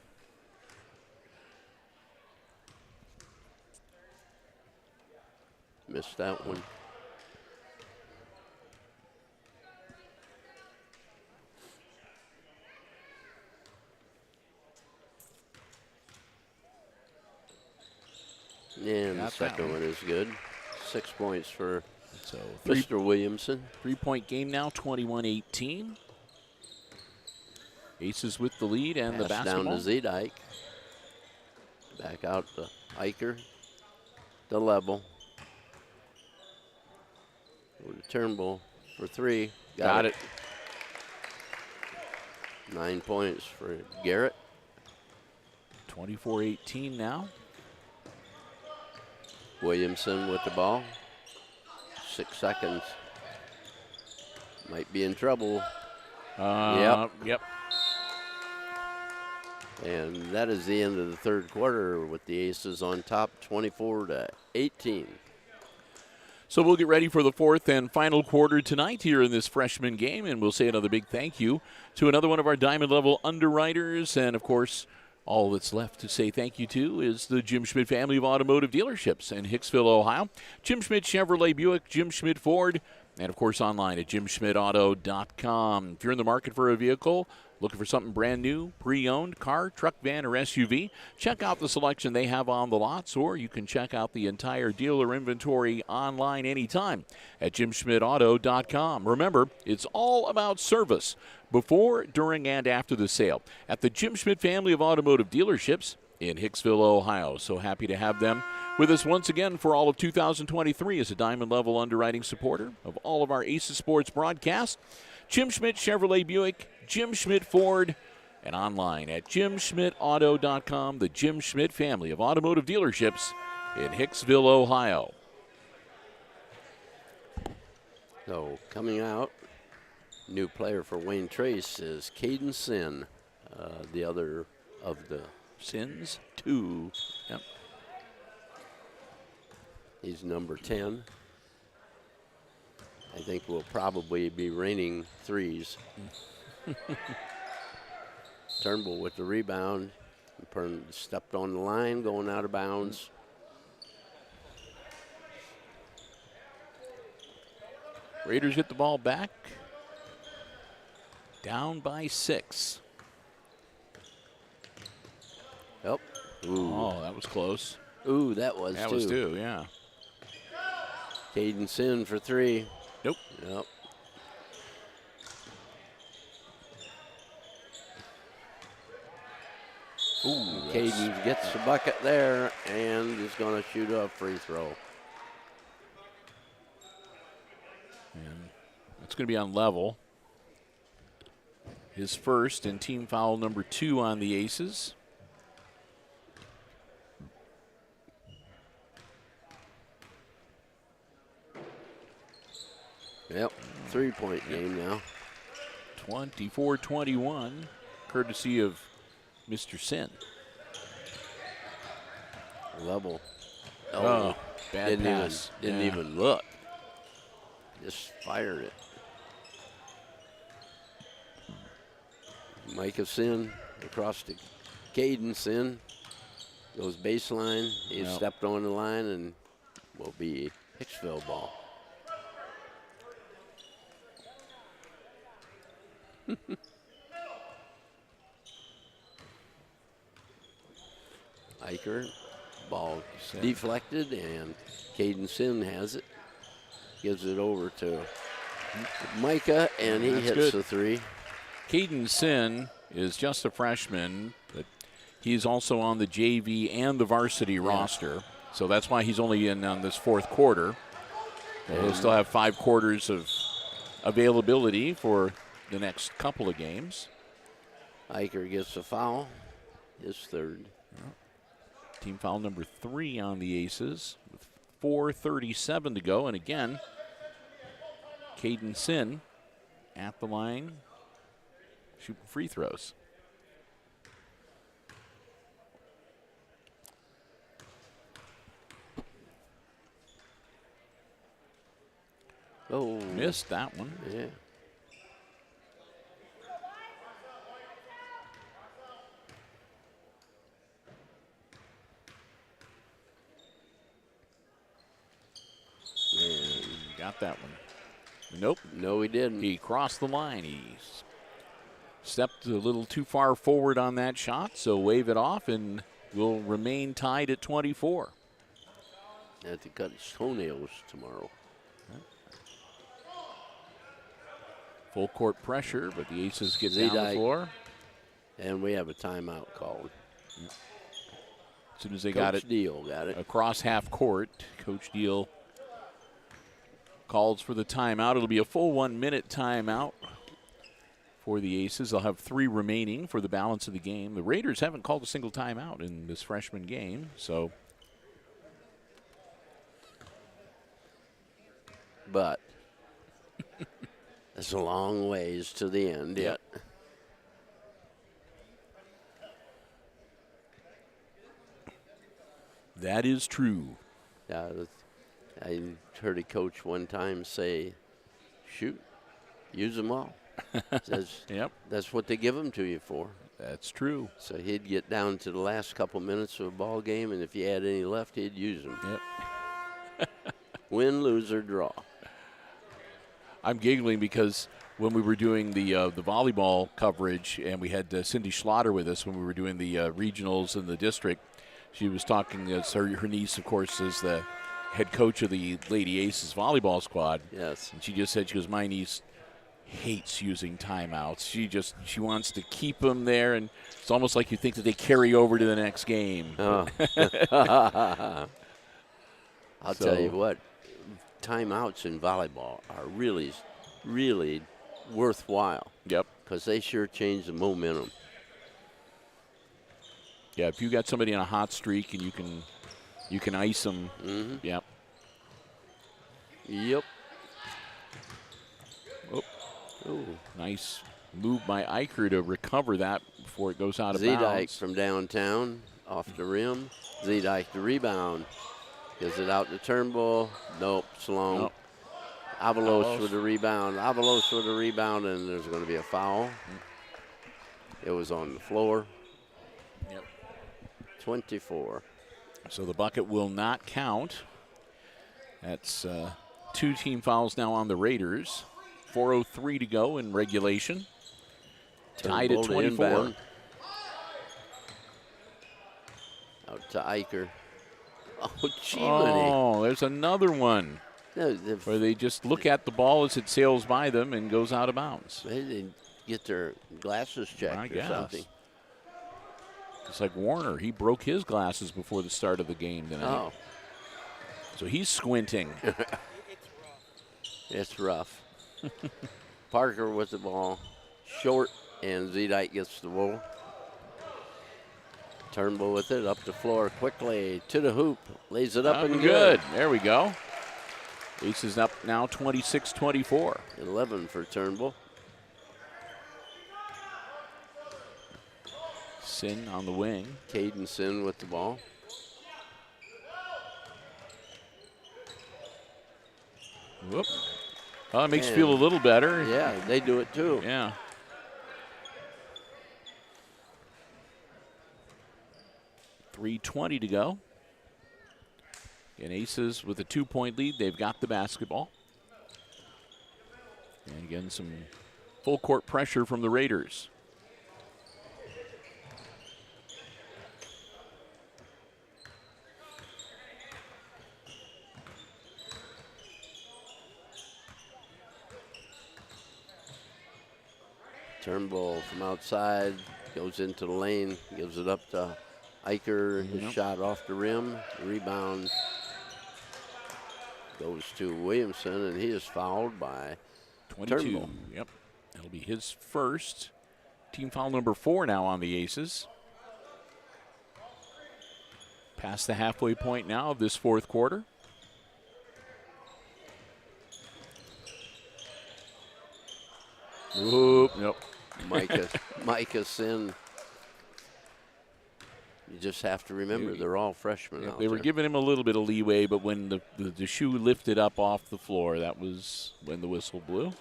Missed that one. And the second one is good. 6 points for Mr. Williamson. 3-point game now, 21-18. Aces with the lead and the basketball. Down to Zedike. Back out to Eicher. The level. Over to Turnbull for 3. Got it. 9 points for Garrett. 24-18 now. Williamson with the ball. 6 seconds. Might be in trouble. Yep. And that is the end of the third quarter with the Aces on top, 24-18. So we'll get ready for the fourth and final quarter tonight here in this freshman game, and we'll say another big thank you to another one of our diamond level underwriters, and of course, all that's left to say thank you to is the Jim Schmidt family of automotive dealerships in Hicksville, Ohio. Jim Schmidt Chevrolet Buick, Jim Schmidt Ford, and of course online at jimschmidtauto.com. If you're in the market for a vehicle, looking for something brand new, pre-owned, car, truck, van, or SUV, check out the selection they have on the lots, or you can check out the entire dealer inventory online anytime at jimschmidtauto.com. Remember, it's all about service before, during, and after the sale at the Jim Schmidt family of automotive dealerships in Hicksville, Ohio. So happy to have them with us once again for all of 2023 as a diamond level underwriting supporter of all of our Aces Sports broadcasts. Jim Schmidt Chevrolet Buick, Jim Schmidt Ford, and online at jimschmidtauto.com, the Jim Schmidt family of automotive dealerships in Hicksville, Ohio. So coming out, new player for Wayne Trace is Caden Sin, the other of the Sins, 2. Yep. He's number 10. I think we'll probably be raining threes. Turnbull with the rebound. Stepped on the line, going out of bounds. Raiders get the ball back. Down by 6. Yep. Ooh. Oh, that was close. Ooh, that was That two. was 2, yeah. Caden Sin for 3. Nope. Yep. Ooh, Caden gets the bucket there and is going to shoot a free throw. and it's going to be on level. His first and team foul number 2 on the Aces. Yep. 3-point game now. 24-21, courtesy of Mr. Sin. Level. Oh, bad pass. Didn't even look. Just fired it. Micah Sin across to Caden Sin. Goes baseline. He stepped on the line and will be Hicksville ball. Eicher, ball deflected, and Caden Sin has it. Gives it over to Micah, and he hits the 3. Caden Sin is just a freshman, but he's also on the JV and the varsity roster. So that's why he's only in on this 4th quarter. He'll still have 5 quarters of availability for the next couple of games. Eicher gets a foul, his 3rd. Team foul number 3 on the Aces with 4:37 to go. And again, Caden Sin at the line, shooting free throws. Oh, missed that one. Yeah. And got that one. Nope. No, he didn't. He crossed the line. He stepped a little too far forward on that shot, so wave it off and will remain tied at 24. Have to cut his toenails tomorrow. Full court pressure, but the Aces get down the floor. And we have a timeout called. As soon as they Coach got it, Deal got it across half court, Coach Deal calls for the timeout. It'll be a full 1-minute timeout for the Aces. They'll have 3 remaining for the balance of the game. The Raiders haven't called a single timeout in this freshman game, so. But it's a long ways to the end yet. That is true. I heard a coach one time say, shoot, use them all. Says, that's what they give them to you for. That's true. So he'd get down to the last couple minutes of a ball game, and if you had any left, he'd use them. Yep. Win, lose, or draw. I'm giggling because when we were doing the volleyball coverage, and we had Cindy Schlatter with us when we were doing the regionals in the district, she was talking, her niece, of course, is the head coach of the Lady Aces volleyball squad. Yes. And she just said, she goes, my niece hates using timeouts. She wants to keep them there, and it's almost like you think that they carry over to the next game. Oh. I'll tell you what, timeouts in volleyball are really, really worthwhile. Yep. Because they sure change the momentum. Yeah, if you got somebody on a hot streak and you can ice them. Mm-hmm. Yep. Yep. Oh, nice move by Eicher to recover that before it goes out of bounds. Zedike from downtown, off the rim. Zedike the rebound. Gives it out to Turnbull. Nope, it's long. Nope. Avalos with the rebound. Avalos with the rebound, and there's going to be a foul. It was on the floor. Yep. 24. So the bucket will not count. That's 2 team fouls now on the Raiders. 4:03 to go in regulation. Tied at 24. Inbound. Out to Eicher. Oh, gee, oh, there's another one where they just look at the ball as it sails by them and goes out of bounds. They didn't get their glasses checked or something. It's like Warner. He broke his glasses before the start of the game tonight. Oh. So he's squinting. It's rough. Parker with the ball. Short, and Zedite gets the ball. Turnbull with it, up the floor quickly, to the hoop. Lays it up and good. There we go. Aces up now 26-24. 11 for Turnbull. Sin on the wing. Caden Sin with the ball. Whoop. Well, it makes you feel a little better. Yeah, they do it too. Yeah. .320 to go. And Aces with a 2-point lead. They've got the basketball. And again, some full court pressure from the Raiders. Turnbull from outside, goes into the lane, gives it up to Eicher. His shot off the rim, rebound goes to Williamson, and he is fouled by 22. Turnbull. Yep, that'll be his first. Team foul number 4 now on the Aces. Past the halfway point now of this fourth quarter. Oop, nope. Micah Sin. You just have to remember they're all freshmen out They were there. giving him a little bit of leeway, but when the shoe lifted up off the floor, that was when the whistle blew.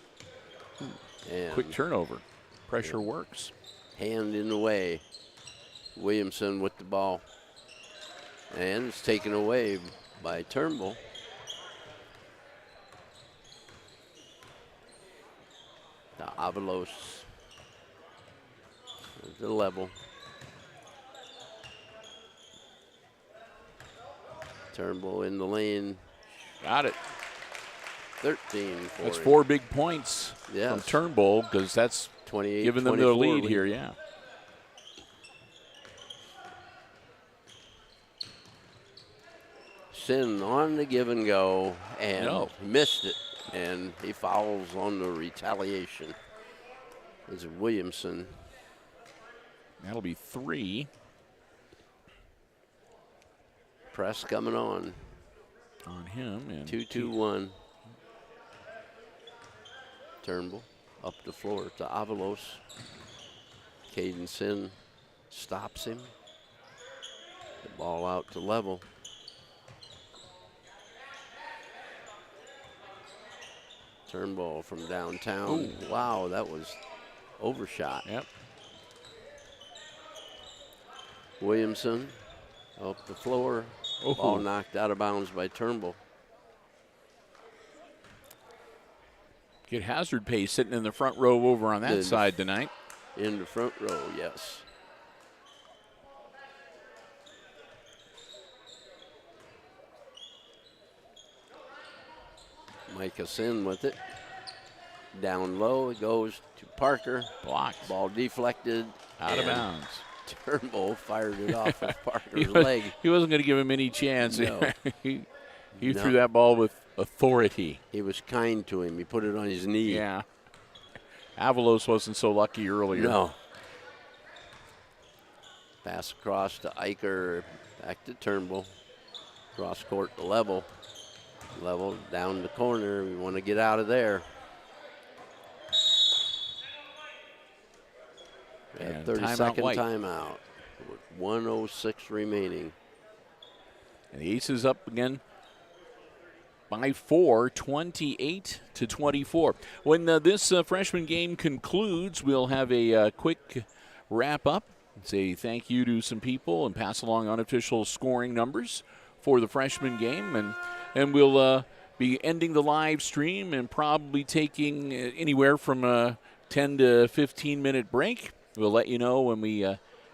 And quick turnover. Pressure works. Hand in the way. Williamson with the ball. And it's taken away by Turnbull. To Avalos. The level. Turnbull in the lane. Got it. 13 for That's him. 4 big points Yes. from Turnbull, because that's 28, giving them the lead here, yeah. Sin on the give and go, and missed it, and he fouls on the retaliation. It's Williamson. That'll be 3. Press coming on. On him. And 2-2-1. Turnbull up the floor to Avalos. Caden Sin stops him. The ball out to level. Turnbull from downtown. Ooh. Wow, that was overshot. Yep. Williamson up the floor. Ooh. Ball knocked out of bounds by Turnbull. Get Hazard Pace sitting in the front row over on that side tonight. In the front row, yes. Micah Sin with it. Down low, it goes to Parker. Blocked. Ball deflected. Out of bounds. Turnbull fired it off of Parker's leg. He wasn't going to give him any chance. No. he threw that ball with authority. He was kind to him. He put it on his knee. Yeah. Avalos wasn't so lucky earlier. No. Pass across to Eicher. Back to Turnbull. Cross court to level. Level down the corner. We want to get out of there. And 30-second White. timeout. With 1:06 remaining. And the Aces up again by 4, 28-24. When this freshman game concludes, we'll have a quick wrap-up. Say thank you to some people and pass along unofficial scoring numbers for the freshman game. And we'll be ending the live stream and probably taking anywhere from 10 to 15-minute break. We'll let you know when we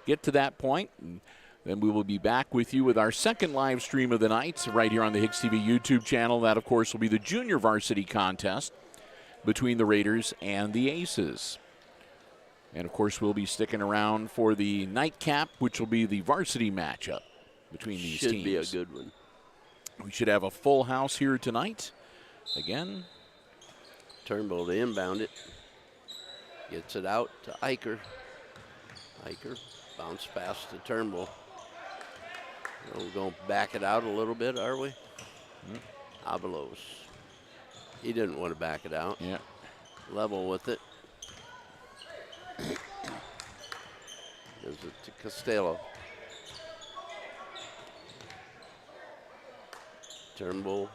get to that point. And then we will be back with you with our second live stream of the night right here on the HIX-TV YouTube channel. That, of course, will be the junior varsity contest between the Raiders and the Aces. And, of course, we'll be sticking around for the nightcap, which will be the varsity matchup between these teams. Should be a good one. We should have a full house here tonight. Again. Turnbull to inbound it. Gets it out to Eicher. Eicher bounce pass to Turnbull. We're going to back it out a little bit, are we? Avalos. He didn't want to back it out. Yeah. Level with it. Gives it to Costello. Turnbull.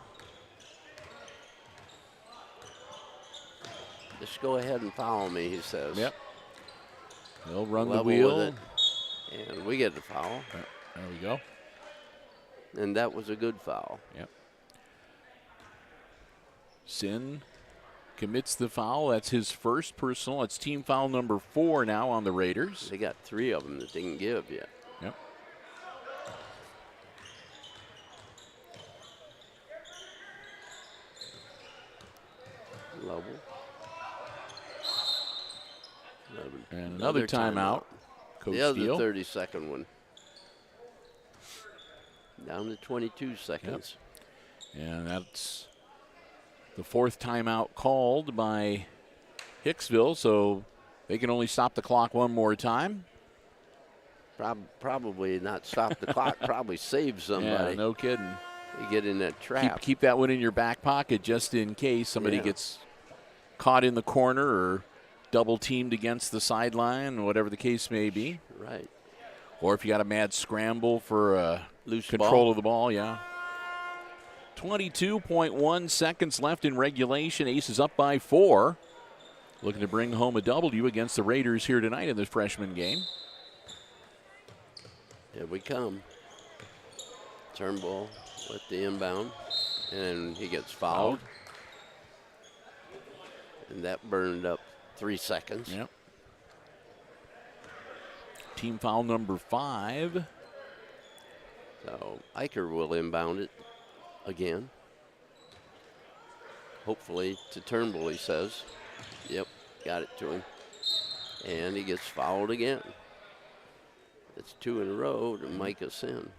Just go ahead and foul me, he says. Yep. He'll run Level the wheel. with it. And we get the foul. There we go. And that was a good foul. Yep. Sin commits the foul. That's his first personal. It's team foul number 4 now on the Raiders. They got 3 of them that didn't give yet. Yep. Level. And another timeout. Coach The other Steele. 32nd one. Down to 22 seconds. Yep. And that's the 4th timeout called by Hicksville, so they can only stop the clock one more time. Probably not stop the clock, probably save somebody. Yeah, no kidding. You get in that trap. Keep that one in your back pocket just in case somebody gets caught in the corner or double teamed against the sideline, whatever the case may be. Right. Or if you got a mad scramble for Loose control ball. of the ball, yeah. 22.1 seconds left in regulation. Aces up by 4. Looking to bring home a W against the Raiders here tonight in this freshman game. Here we come. Turnbull with the inbound. And he gets fouled. And that burned up 3 seconds. Yep. Team foul number 5. So Eicher will inbound it again. Hopefully to Turnbull, he says. Yep, got it to him. And he gets fouled again. It's 2 in a row to make us in.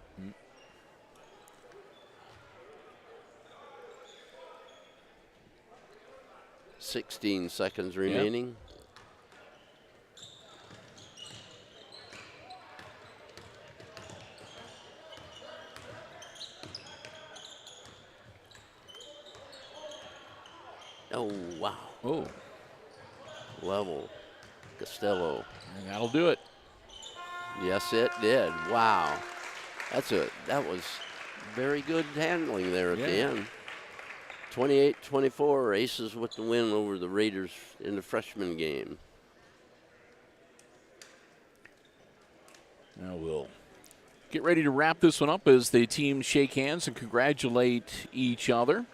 16 seconds remaining. Oh, wow. Oh. Level. Costello. And that'll do it. Yes, it did. Wow. That was very good handling there at the end. 28-24, Aces with the win over the Raiders in the freshman game. Now we'll get ready to wrap this one up as the teams shake hands and congratulate each other.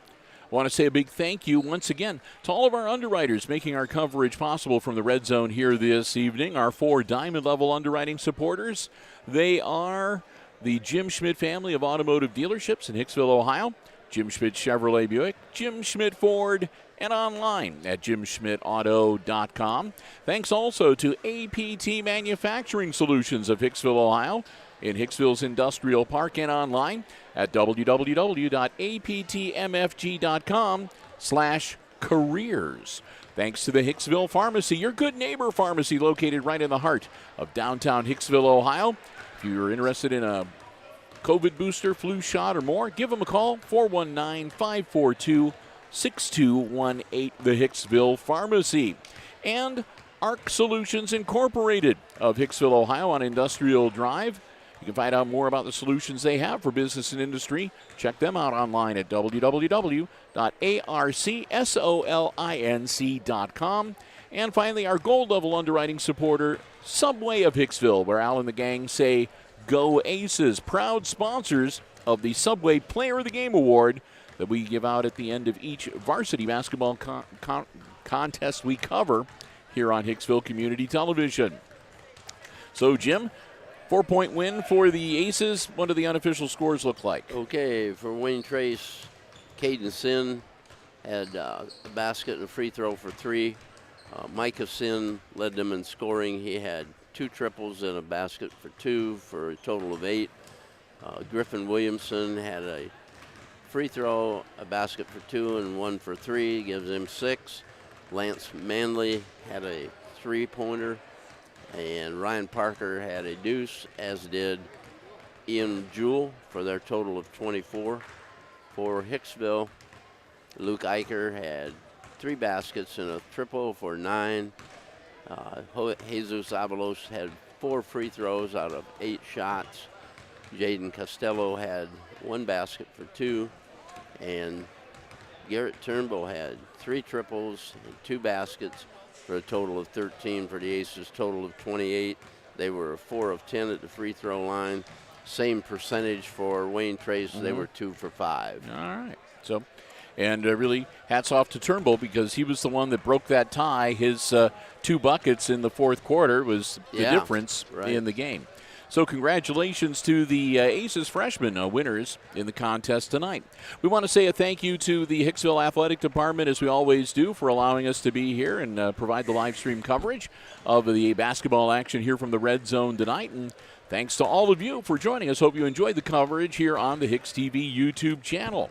I want to say a big thank you once again to all of our underwriters making our coverage possible from the Red Zone here this evening. Our 4 diamond-level underwriting supporters. They are the Jim Schmidt family of automotive dealerships in Hicksville, Ohio. Jim Schmidt Chevrolet Buick, Jim Schmidt Ford, and online at jimschmidtauto.com. Thanks also to APT Manufacturing Solutions of Hicksville, Ohio, in Hicksville's Industrial Park, and online at www.aptmfg.com/careers. Thanks to the Hicksville Pharmacy, your good neighbor pharmacy located right in the heart of downtown Hicksville, Ohio. If you're interested in a COVID booster, flu shot, or more, give them a call, 419-542-6218, the Hicksville Pharmacy. And ARC Solutions Incorporated of Hicksville, Ohio on Industrial Drive. You can find out more about the solutions they have for business and industry. Check them out online at www.arcsolinc.com. And finally, our gold level underwriting supporter, Subway of Hicksville, where Al and the gang say, Go Aces, proud sponsors of the Subway Player of the Game Award that we give out at the end of each varsity basketball contest we cover here on Hicksville Community Television. So, Jim, 4-point win for the Aces. What do the unofficial scores look like? Okay, for Wayne Trace, Caden Sin had a basket and a free throw for 3. Micah Sin led them in scoring. He had 2 triples and a basket for 2 for a total of 8. Griffin Williamson had a free throw, a basket for 2, and 1 for 3, gives him 6. Lance Manley had a 3-pointer, and Ryan Parker had a deuce, as did Ian Jewell, for their total of 24. For Hicksville, Luke Eicher had 3 baskets and a triple for 9. Jesus Avalos had 4 free throws out of 8 shots. Jaden Costello had 1 basket for 2. And Garrett Turnbull had 3 triples and 2 baskets for a total of 13 for the Aces, total of 28. They were 4 of 10 at the free throw line. Same percentage for Wayne Trace. They were 2 for 5. All right. So, and really hats off to Turnbull because he was the one that broke that tie. His 2 buckets in the fourth quarter was the difference in the game. So congratulations to the Aces Freshmen winners in the contest tonight. We want to say a thank you to the Hicksville Athletic Department, as we always do, for allowing us to be here and provide the live stream coverage of the basketball action here from the Red Zone tonight. And thanks to all of you for joining us. Hope you enjoyed the coverage here on the HIX-TV YouTube channel.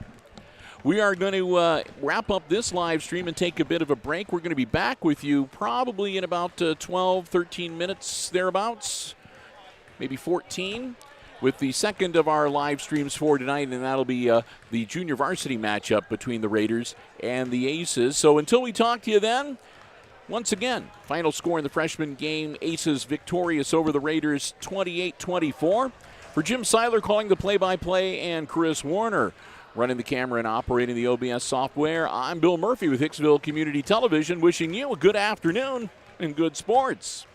We are going to wrap up this live stream and take a bit of a break. We're going to be back with you probably in about 12, 13 minutes thereabouts. Maybe 14, with the second of our live streams for tonight, and that'll be the junior varsity matchup between the Raiders and the Aces. So until we talk to you then, once again, final score in the freshman game, Aces victorious over the Raiders 28-24. For Jim Seiler calling the play-by-play and Chris Warner running the camera and operating the OBS software, I'm Bill Murphy with Hicksville Community Television, wishing you a good afternoon and good sports.